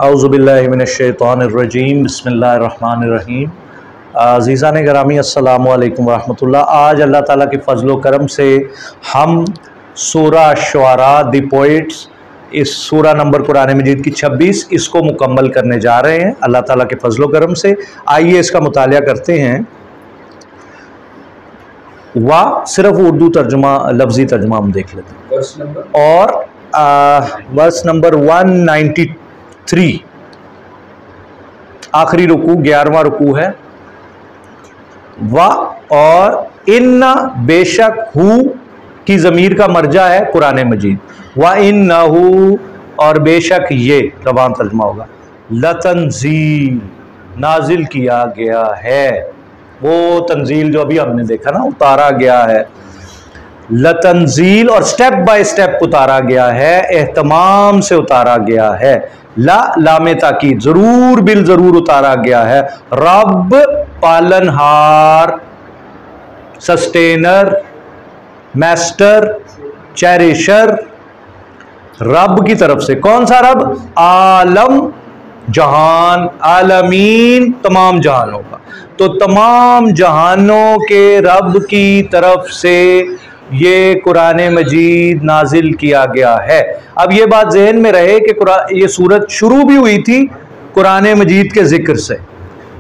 औज़ुबिल्लाहि मिनश्शैतानिर्रजीम बिस्मिल्लाहिर्रहमानिर्रहीम। अज़ीज़ान गिरामी अस्सलामु अलैकुम वरहमतुल्लाह। आज अल्लाह ताला के फ़ज़्ल व करम से हम सूरा शुआरा द पोइट्स, इस सूरा नंबर कुरान मजीद की 26, इसको मुकम्मल करने जा रहे हैं अल्लाह ताला के फ़ज़्ल व करम से। आइए इसका मुतालिया करते हैं। वाह सिर्फ उर्दू तर्जुमा, लफ्ज़ी तर्जुमा हम देख लेते हैं। और वर्स नंबर 193, आखिरी रुकू 11वां रुकू है। वाह और इन्ना, बेशक, हु की ज़मीर का मर्जा है कुरान मजीद। व इन्नहु, और बेशक ये ज़बान तर्जुमा होगा। लतंजील, नाजिल किया गया है, वो तंजील जो अभी हमने देखा ना, उतारा गया है। लतंजील, और स्टेप बाय स्टेप उतारा गया है, एहतमाम से उतारा गया है। लामे ताकीद, जरूर बिल जरूर उतारा गया है। रब, पालनहार, सस्टेनर, मास्टर, चेरिशर, रब की तरफ से। कौन सा रब? आलम, जहान, आलमीन, तमाम जहानों का। तो तमाम जहानों के रब की तरफ से ये कुरान मजीद नाजिल किया गया है। अब ये बात जहन में रहे कि ये सूरत शुरू भी हुई थी कुरान मजीद के जिक्र से।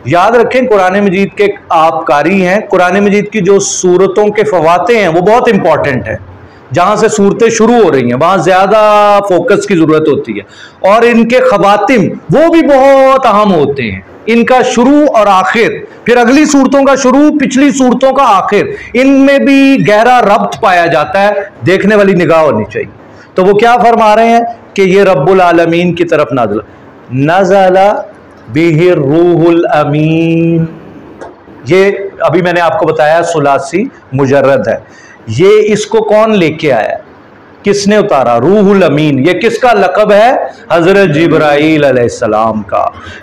याद रखें, कुरान मजीद के आप कारी हैं, कुरान मजीद की जो सूरतों के फवाते हैं वो बहुत इंपॉर्टेंट है। जहाँ से सूरतें शुरू हो रही हैं वहाँ ज़्यादा फोकस की ज़रूरत होती है, और इनके खवातिम वो भी बहुत अहम होते हैं। इनका शुरू और आखिर, फिर अगली सूरतों का शुरू, पिछली सूरतों का आखिर, इनमें भी गहरा रब्त पाया जाता है। देखने वाली निगाह होनी चाहिए। तो वो क्या फरमा रहे हैं कि ये रब्बुल आलमीन की तरफ नज़ला बिहिर रूहुल अमीन। ये अभी मैंने आपको बताया सुलासी मुजर्रद है। ये इसको कौन लेके आया, किसने उतारा? रूहुल अमीन। ये किसका लक़ब है? हज़रत जिब्राईल अलैहिस्सलाम का।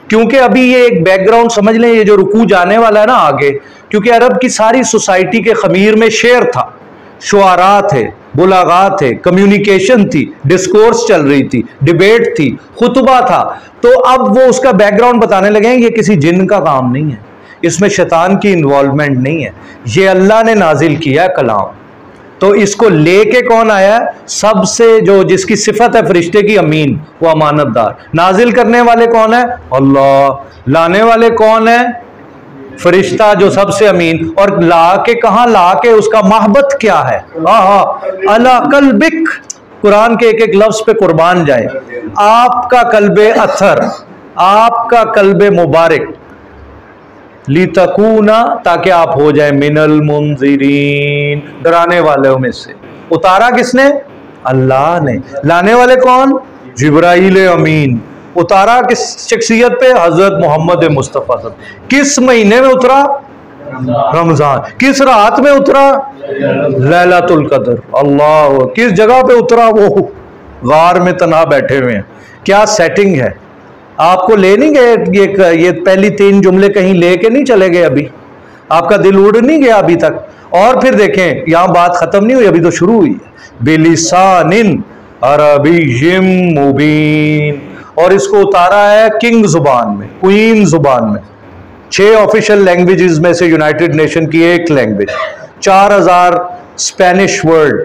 क्योंकि अभी ये एक बैकग्राउंड समझ लें, ये जो रुकू जाने वाला है ना आगे, क्योंकि अरब की सारी सोसाइटी के खमीर में शेर था, शुआरा थे, बुलागा थे, कम्युनिकेशन थी, डिस्कोर्स चल रही थी, डिबेट थी, खुतबा था। तो अब वो उसका बैकग्राउंड बताने लगे हैं। ये किसी जिन का काम नहीं है, इसमें शैतान की इन्वॉल्वमेंट नहीं है, ये अल्लाह ने नाजिल किया है कलाम। तो इसको लेके कौन आया? सबसे जो जिसकी सिफत है फरिश्ते की, अमीन, वो अमानतदार। नाजिल करने वाले कौन है? अल्लाह। लाने वाले कौन है? फरिश्ता जो सबसे अमीन। और ला के कहाँ ला के, उसका महबत क्या है? अला कल्बिक, कुरान के एक एक लफ्ज पे कुर्बान जाए। आपका कल्बे अथर, आपका कल्बे मुबारक, लितकूना, ताकि आप हो जाए मिनल मुंजिरीन, डराने वालों में से। उतारा किसने? अल्लाह ने। लाने वाले कौन? जिब्राईल अमीन। उतारा किस शख्सियत पे? हजरत मोहम्मद मुस्तफ़ा। किस महीने में उतरा? रमजान। किस रात में उतरा? लैलतुल कद्र। अल्लाह। किस जगह पे उतरा? वो गार में तन्हा बैठे हुए हैं। क्या सेटिंग है? आपको ले नहीं गए ये पहली 3 जुमले कहीं लेके नहीं चले गए? अभी आपका दिल उड़ नहीं गया अभी तक? और फिर देखें, यहां बात खत्म नहीं हुई, अभी तो शुरू हुई है। बिलिसानिन अरबिय्यिम मुबीन, और इसको उतारा है किंग जुबान में, क्वीन जुबान में। 6 ऑफिशियल लैंग्वेजेस में से यूनाइटेड नेशन की एक लैंग्वेज, 4000 स्पेनिश वर्ड,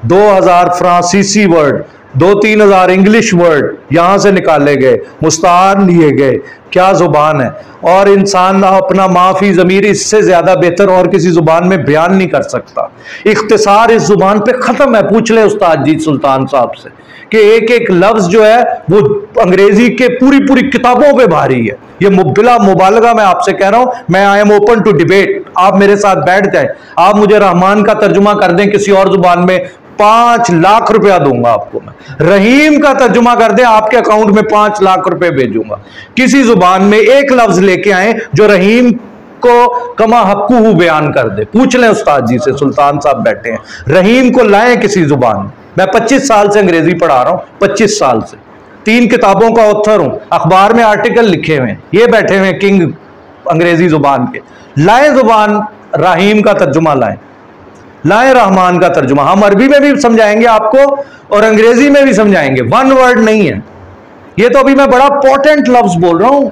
2000 फ्रांसीसी वर्ड, 2-3 हजार इंग्लिश वर्ड यहां से निकाले गए, मुस्तार लिए गए। क्या जुबान है! और इंसान अपना माफी ज़मीर इससे ज्यादा बेहतर और किसी जुबान में बयान नहीं कर सकता। इख्तिसार इस जुबान पे खत्म है। पूछ ले उस्ताद जी सुल्तान साहब से कि एक एक लफ्ज जो है वो अंग्रेजी के पूरी पूरी किताबों पे भारी है। ये बिला मुबालगा मैं आपसे कह रहा हूं, मैं I am open to debate. आप मेरे साथ बैठ जाए, आप मुझे रहमान का तर्जुमा कर दें किसी और जुबान में, 5 लाख रुपया दूंगा आपको मैं। रहीम का तर्जुमा कर दे, आपके अकाउंट में 5 लाख रुपए भेजूंगा। किसी जुबान में एक लफ्ज लेके आए जो रहीम को कमा हक्कू बयान कर दे। पूछ लें उस्ताद जी से, सुल्तान साहब बैठे हैं, रहीम को लाएं किसी जुबान में। मैं 25 साल से अंग्रेजी पढ़ा रहा हूं, 25 साल से 3 किताबों का ऑथर हूं, अखबार में आर्टिकल लिखे हुए हैं। ये बैठे हुए किंग अंग्रेजी जुबान के। लाएं जुबान, रहीम का तर्जुमा लाएं। लाए रहमान का तर्जुमा। हम अरबी में भी समझाएंगे आपको और अंग्रेजी में भी समझाएंगे, वन वर्ड नहीं है। ये तो अभी मैं बड़ा इंपॉर्टेंट लफ्ज बोल रहा हूं,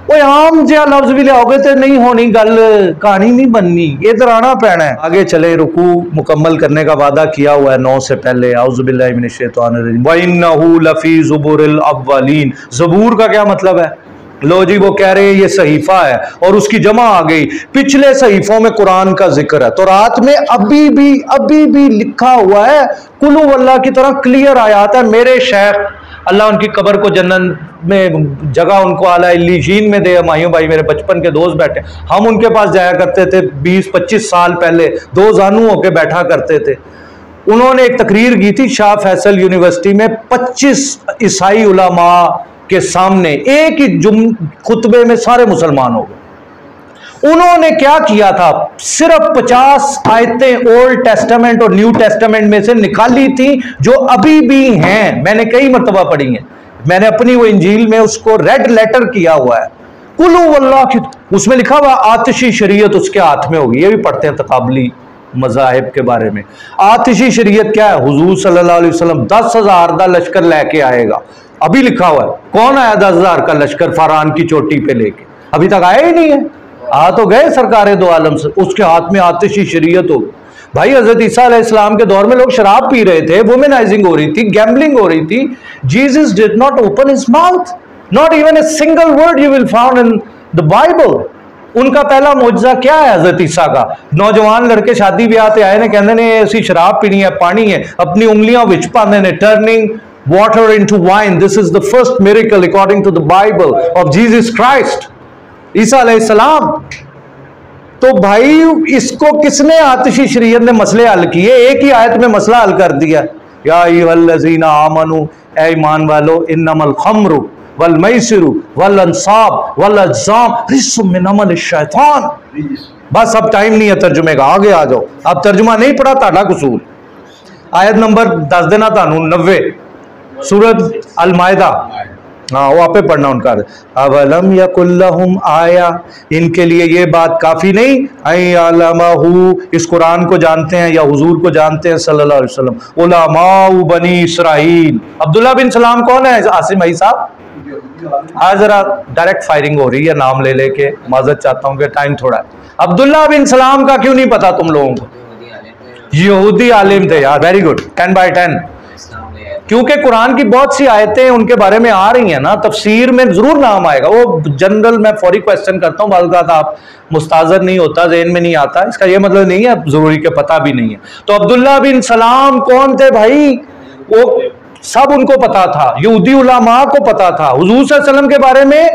कोई आम जिहा लफ्ज भी लियाओगे तो नहीं होनी गल, कहानी नहीं बननी, इधर आना पैना है। आगे चले, रुकू मुकम्मल करने का वादा किया हुआ है 9 से पहले। औज़ु बिल्लाहि मिनश शैतानिर रजीम। व इन्नहु लफ़ी ज़ुबुरिल अव्वलीन। ज़बूर का क्या मतलब है? लो जी, वो कह रहे हैं ये सहीफा है और उसकी जमा आ गई, पिछले सहीफों में कुरान का जिक्र है। तो रात में अभी भी लिखा हुआ है, कुलू वल्लाह की तरह क्लियर आयात है। मेरे शेख, अल्लाह उनकी कब्र को जन्नत में जगह उनको आला इल्लीशीन में दे। माहियों भाई मेरे बचपन के दोस्त बैठे, हम उनके पास जाया करते थे 20-25 साल पहले, दो जानू होके बैठा करते थे। उन्होंने एक तकरीर की थी शाह फैसल यूनिवर्सिटी में, 25 ईसाई उलमा के सामने एक ही खुतबे में सारे मुसलमान हो गए। उन्होंने क्या किया था, सिर्फ 50 आयतें ओल्ड टेस्टामेंट और न्यू टेस्टामेंट में से निकाली थी जो अभी भी हैं। मैंने कई मरतबा पढ़ी हैं, मैंने अपनी वो इंजील में उसको रेड लेटर किया हुआ है। कुलू वल्लाह की, उसमें लिखा हुआ आतिशी शरीयत उसके हाथ में होगी। ये भी पढ़ते हैं तकाबली मज़ाहिब के बारे में। आतिशी शरीयत क्या है? हुजूर सल्लल्लाहु अलैहि वसल्लम 10,000 का लश्कर लेके आएगा, अभी लिखा हुआ है। कौन आया 10,000 का लश्कर फरहान की चोटी पे लेके? अभी तक आया ही नहीं है। आ तो गए सरकारे दो आलम से, उसके हाथ में आतिशी शरीयत हो। भाई हजरत ईसा अलैहिस्सलाम के दौर में लोग शराब पी रहे थे, वुमेनाइजिंग हो रही थी, गैम्बलिंग हो रही थी। Jesus did not open his mouth, not even a single word you will found in the Bible. उनका पहला मौजज़ा क्या है हजरत ईसा का? नौजवान लड़के शादी ब्याह ते आए ने, कहंदे ने ऐसी शराब पीनी है, पानी है, अपनी उंगलियां विच पांदे ने, turning water into wine. This is the first miracle according to the Bible of Jesus Christ, ईसा अलैहिस्सलाम। तो भाई इसको किसने आतिशी शरीयत ने मसले हल किए? एक ही आयत में मसला हल कर दिया, या अय्युहल्लज़ीना आमनू, ए ईमान वालो, इन्नमल खम्रु वल मैसिरु वल अंसाब वल अज़्लाम रिज्सुम मिन अमल शैतान। बस अब टाइम नहीं है तर्जुमे का, आगे आ जाओ। अब तर्जुमा नहीं पढ़ा, ताड़ा कसूर। आयत नंबर 10 देना तानू 90 सूरत अल मायदा, हाँ वो आपे पढ़ना उनका। अवलम यकुल्लहुम आया, इनके लिए ये बात काफी नहीं, अय्यलमहु, इस कुरान को जानते हैं या हुजूर को जानते हैं सल्लल्लाहु अलैहि वसल्लम, उलमाउ बनी इसराइल। अब्दुल्ला बिन सलाम कौन है आसिम भाई साहब? आज जरा डायरेक्ट फायरिंग हो रही है, नाम ले लेके, माजरत चाहता हूँ कि टाइम थोड़ा है। अब्दुल्ला बिन सलाम का क्यों नहीं पता तुम लोगों को? यहूदी आलिम थे यार, वेरी गुड, 10 बाय 10। क्योंकि कुरान की बहुत सी आयतें उनके बारे में आ रही हैं ना, तफसीर में जरूर नाम आएगा। वो जनरल मैं फौरी क्वेश्चन करता हूँ, बात आप मुस्ताज़र नहीं होता, ज़हन में नहीं आता, इसका ये मतलब नहीं है जरूरी के पता भी नहीं है। तो अब्दुल्ला बिन सलाम कौन थे भाई? वो सब उनको पता था, यहूदी उलमा को पता था। हुजूर सल्लल्लाहु अलैहि वसल्लम के बारे में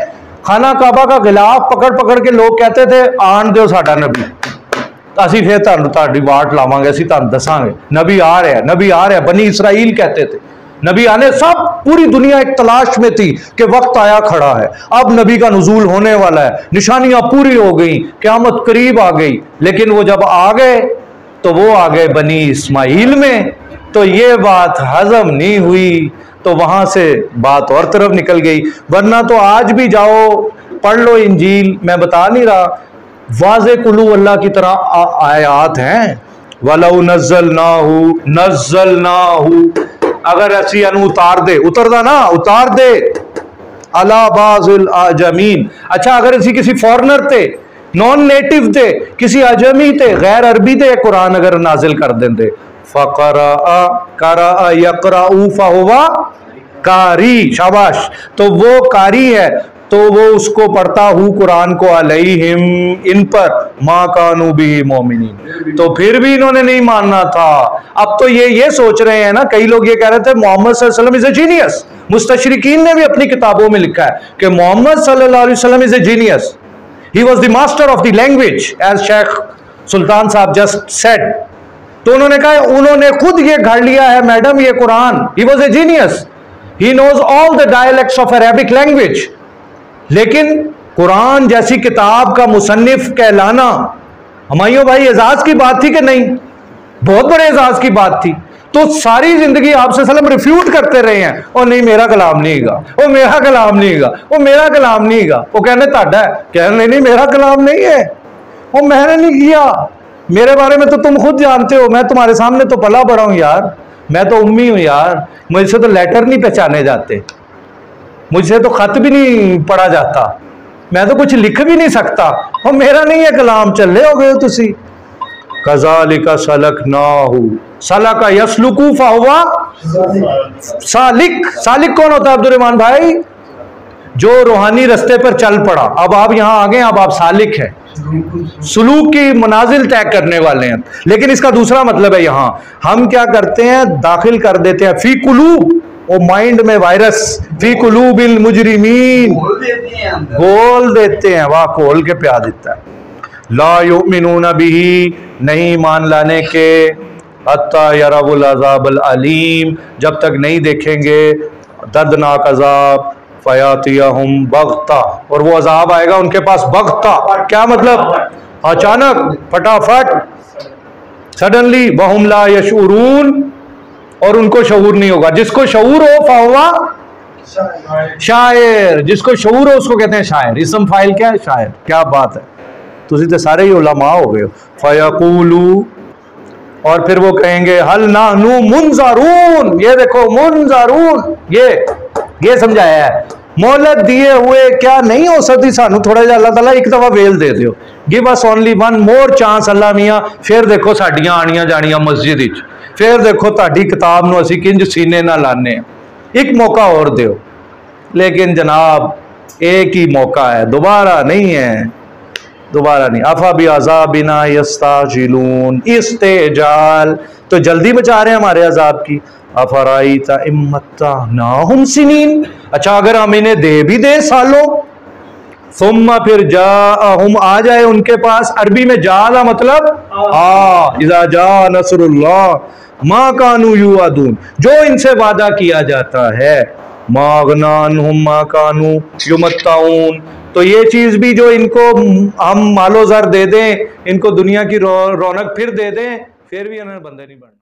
खाना काबा का गिलाफ पकड़ पकड़ के लोग कहते थे, आन दो साडा नबी, असी फिर तुहाडी वाट लावांगे, असी तुहानू दसांगे नबी आ रहा है, नबी आ रहा है। बनी इसराइल कहते थे नबी आने, सब पूरी दुनिया एक तलाश में थी कि वक्त आया खड़ा है, अब नबी का नुज़ूल होने वाला है, निशानियां पूरी हो गई, क़यामत करीब आ गई। लेकिन वो जब आ गए तो वो आ गए बनी इस्माइल में, तो ये बात हजम नहीं हुई, तो वहां से बात और तरफ निकल गई। वरना तो आज भी जाओ पढ़ लो इंजील, मैं बता नहीं रहा, वाज़े कुलू अल्लाह की तरह आयात हैं। वलौ नज़्ज़लनाहु, अगर ऐसी अनु उतार दे, उतरदा ना, उतार दे, अला बाज़िल आजमीन। अच्छा, अगर ऐसी किसी फॉरनर थे, नॉन नेटिव थे, किसी अजमी थे, गैर अरबी थे, कुरान अगर नाजिल कर देंगे, फ़क़रा करा यक़राउ फ़हुवा कारी, शाबाश, तो वो कारी है, तो वो उसको पढ़ता हूँ कुरान को अलैहिम, इन पर, मा कानू बिही मोमिनीन। तो फिर भी इन्होंने नहीं मानना था। अब तो ये सोच रहे हैं ना, कई लोग ये कह रहे थे मोहम्मद सल्लल्लाहु अलैहि वसल्लम इज ए जीनियस। मुस्तशरिकीन ने भी अपनी किताबों में लिखा है कि मोहम्मद सल्लल्लाहु अलैहि वसल्लम is a genius, he was the master of the language, as Sheikh Sultan Sahab just said. तो उन्होंने कहा, उन्होंने खुद ये घड़ लिया है मैडम ये Quran, he was a genius, he knows all the dialects of Arabic language. लेकिन कुरान जैसी किताब का मुसन्निफ कहलाना, हमायूं भाई एजाज की बात थी कि नहीं? बहुत बड़े एजाज की बात थी। तो सारी जिंदगी आपसे सल्लम रिफ्यूट करते रहे हैं, और नहीं मेरा कलाम नहीं गा, वो मेरा कलाम नहीं गा, वो मेरा कलाम नहीं गा। वो कहने ताड़ा है, कहने नहीं मेरा कलाम नहीं है, वो मैंने नहीं किया, मेरे बारे में तो तुम खुद जानते हो, मैं तुम्हारे सामने तो पला बड़ा हूं यार, मैं तो उम्मी हूं यार, मुझसे तो लेटर नहीं पहचाने जाते। मुझसे तो खत भी नहीं पढ़ा जाता, मैं तो कुछ लिख भी नहीं सकता, और मेरा नहीं है कलाम, चले हो गए तुसी। कज़ालिका सलकनाहु, सलका यसलुकु फहुवा सालिक। सालिक कौन होता है अब्दुर्रहमान भाई? जो रूहानी रास्ते पर चल पड़ा। अब आप यहां आ गए, अब आप सालिक हैं, सुलूक की मनाजिल तय करने वाले हैं। लेकिन इसका दूसरा मतलब है, यहां हम क्या करते हैं, दाखिल कर देते हैं फी कुलूब, वो माइंड में वायरस, फी कुलूबिल मुजरिमीन, घोल देते हैं, वाह खोल के प्या देता है। ला युमिनूना बिही, नहीं मान लाने के, हत्ता यरावुल अज़ाबुल अलीम, जब तक नहीं देखेंगे दर्दनाक अजाब, फयातियहुम बग़ता, और वो अजाब आएगा उनके पास बग़ता। क्या मतलब? अचानक, फटाफट, सडनली, वहुम ला यशऊरून, और उनको शऊर नहीं होगा। जिसको शऊर हो फाहुवा शायर, जिसको शऊर हो उसको कहते हैं शायर। इसम फाइल क्या है? शायर। क्या बात है, तुसी तो सारे ही उलमा हो गए हो। फयकूलू, और फिर वो कहेंगे हल नाहनु मुनज़रून, ये देखो मुनज़रून, ये समझाया है, मोहलत दिए हुए क्या नहीं हो सकती सानू, थोड़ा जिहा अल्लाह ताला एक दफा वेल दे दियो, give us only one more chance Allah मियां, फिर देखो साडियां आनियां जानियां मस्जिद विच, फिर देखो ताडी किताब नू असीं किंज सीने ना लाने, एक मौका और दियो। लेकिन जनाब एक ही मौका है, दोबारा नहीं है, दोबारा नहीं। अफा भी अज़ाबिना यस्ताजिलून, इस्तेजाल, तो जल्दी बचा रहे हैं हमारे अजाब की। अफराईता इम्मत्तानाहुम सिनीन, अच्छा अगर हम इन्हें दे भी दे सालों, सुम्मा फिर जाअहुम, आ जाए उनके पास। अरबी में जा मतलब इज़ा जा नसरुल्लाह मा कानू युअदून, जो इनसे वादा किया जाता है, मागनानहुम मा कानू युमत्ताऊन, तो ये चीज भी जो इनको हम मालो ज़र दे दें, इनको दुनिया की रौनक फिर दे दें, फिर भी इन्होंने बंदे नहीं बनना।